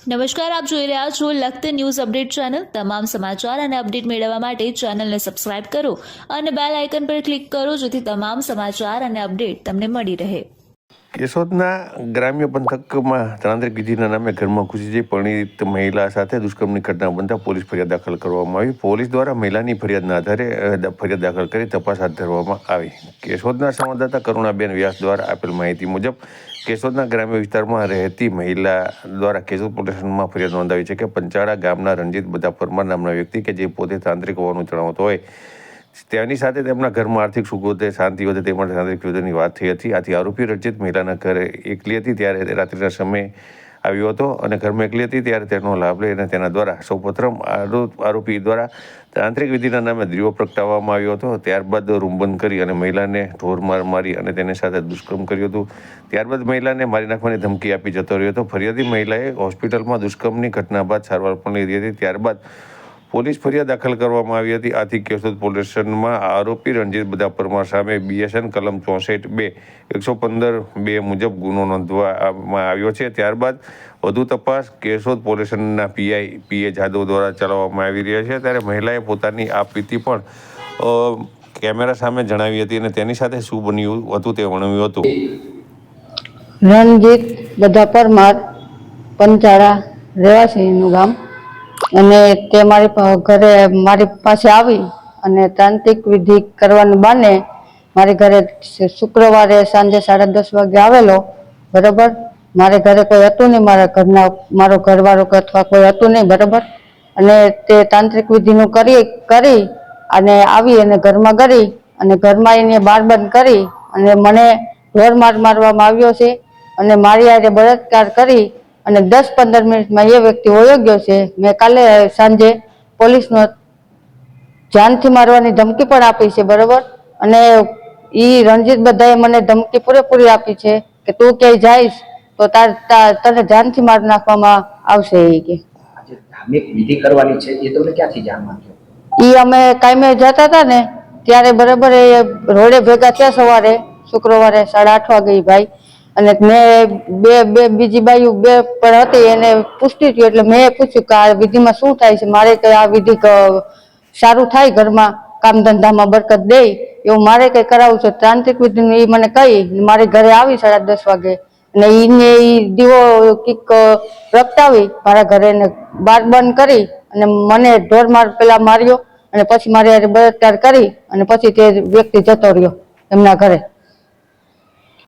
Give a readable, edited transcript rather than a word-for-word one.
નમસ્કાર, આપ જોઈ રહ્યા છો લખત ન્યૂઝ અપડેટ ચેનલ। તમામ સમાચાર અને અપડેટ મેળવવા માટે ચેનલને સબસ્ક્રાઇબ કરો અને બેલ આઇકન પર ક્લિક કરો જેથી તમામ સમાચાર અને અપડેટ તમને મળી રહે। કેશોદના ગ્રામ્ય પંથકમાં તાંત્રિક વિધિના નામે ઘરમાં ઘૂસી જઈ પરિણીત મહિલા સાથે દુષ્કર્મની ઘટના બનતા પોલીસ ફરિયાદ દાખલ કરવામાં આવી। પોલીસ દ્વારા મહિલાની ફરિયાદના આધારે ફરિયાદ દાખલ કરી તપાસ હાથ ધરવામાં આવી। કેશોદના સંવાદદાતા કરુણાબેન વ્યાસ દ્વારા આપેલ માહિતી મુજબ કેશોદના ગ્રામ્ય વિસ્તારમાં રહેતી મહિલા દ્વારા કેશોદ પોલીસ સ્ટેશનમાં ફરિયાદ નોંધાવી છે કે પંચાળા ગામના રણજીત બધા પરમાર નામના વ્યક્તિ કે જે પોતે તાંત્રિક હોવાનું જણાવતો હોય, તેની સાથે તેમના ઘરમાં આર્થિક સુખ વધે, શાંતિ વધે તે માટે તાંત્રિક વિધિની વાત થઈ હતી। આથી આરોપી રણજીત મહિલાના ઘરે એકલી હતી ત્યારે રાત્રિના સમયે આવ્યો હતો અને ઘરમાં એકલી હતી ત્યારે તેનો લાભ લઈ અને તેના દ્વારા સૌપ્રથમ આરોપી દ્વારા તાંત્રિક વિધિના નામે દીવો પ્રગટાવવામાં આવ્યો હતો। ત્યારબાદ રૂમ બંધ કરી અને મહિલાને ઢોરમાર મારી અને તેની સાથે દુષ્કર્મ કર્યું હતું। ત્યારબાદ મહિલાને મારી નાખવાની ધમકી આપી જતો રહ્યો હતો। ફરિયાદી મહિલાએ હોસ્પિટલમાં દુષ્કર્મની ઘટના બાદ સારવાર પણ લીધી હતી। ત્યારબાદ પોલીસ ફરિયાદ દાખલ કરવામાં આવી હતી। આથી કેશોદ પોલીસ સ્ટેશનમાં આરોપી રણજીત બધા પરમાર સામે BSN કલમ 64(2) 115(2) મુજબ ગુનો નોંધવામાં આવ્યો છે। ત્યારબાદ વધુ તપાસ કેશોદ પોલીસ સ્ટેશનના PA જાદવ દ્વારા ચલાવવામાં આવી રહ્યા છે। ત્યારે મહિલાએ પોતાની આપવીતી પણ કેમેરા સામે જણાવી હતી અને તેની સાથે શું બન્યું હતું તે વર્ણવ્યું હતું। રણજીત બધા પરમાર, પંચાળા રહેવાસીનું ગામ, અને તે ઘરે મારી પાસે આવી અને તાંત્રિક વિધિ કરવાનું બાને મારી ઘરે શુક્રવારે સાંજે 10:30 વાગે આવેલો। બરાબર, મારે ઘરે કોઈ હતું નહીં, મારો ઘરવાળો કે અથવા કોઈ હતું નહીં। બરાબર, અને તે તાંત્રિક વિધિનું કરી અને આવી અને ઘરમાં ગઈ અને ઘરમાં એને બાર બંધ કરી અને મને ઢોરમાર મારવામાં આવ્યો છે અને મારી હારે બળાત્કાર કરી અને 10-15 મિનિટમાં એ વ્યક્તિ વયો ગયો છે। મેં કાલે સાંજે પોલીસનો જાનથી મારવાની ધમકી પણ આપી છે। બરાબર, અને ઈ રણજીત બધાએ મને ધમકી પૂરેપૂરી આપી છે કે તું ક્યાંય જઈશ તો તને જાનથી મારી નાખવામાં આવશે। એ કે ધાર્મિક વિધિ કરવાની છે એ તમને ક્યાંથી જાણવા થયો? ઈ અમે કાયમે જતા હતા ને ત્યારે બરાબર એ રોડે ભેગા થયા સવારે શુક્રવારે 8:30 વાગે ભાઈ, અને મેં બીજી બાજુ બે પણ હતી એને પૂછતી હતી એટલે મેં પૂછ્યું કે આ વિધિમાં શું થાય છે, મારે કઈ આ વિધિ સારું થાય, ઘરમાં કામ ધંધામાં બરકત દે એવું મારે કઈ કરાવવું છે તાંત્રિક વિધિનું। એ મને કહી મારી ઘરે આવી 10:30 વાગે અને ઈ દીવો કીક પ્રગટાવી મારા ઘરે ને બાર બંધ કરી અને મને ઢોરમાર પેલા માર્યો અને પછી મારી હારે બળાત્કાર કરી અને પછી તે વ્યક્તિ જતો રહ્યો એમના ઘરે।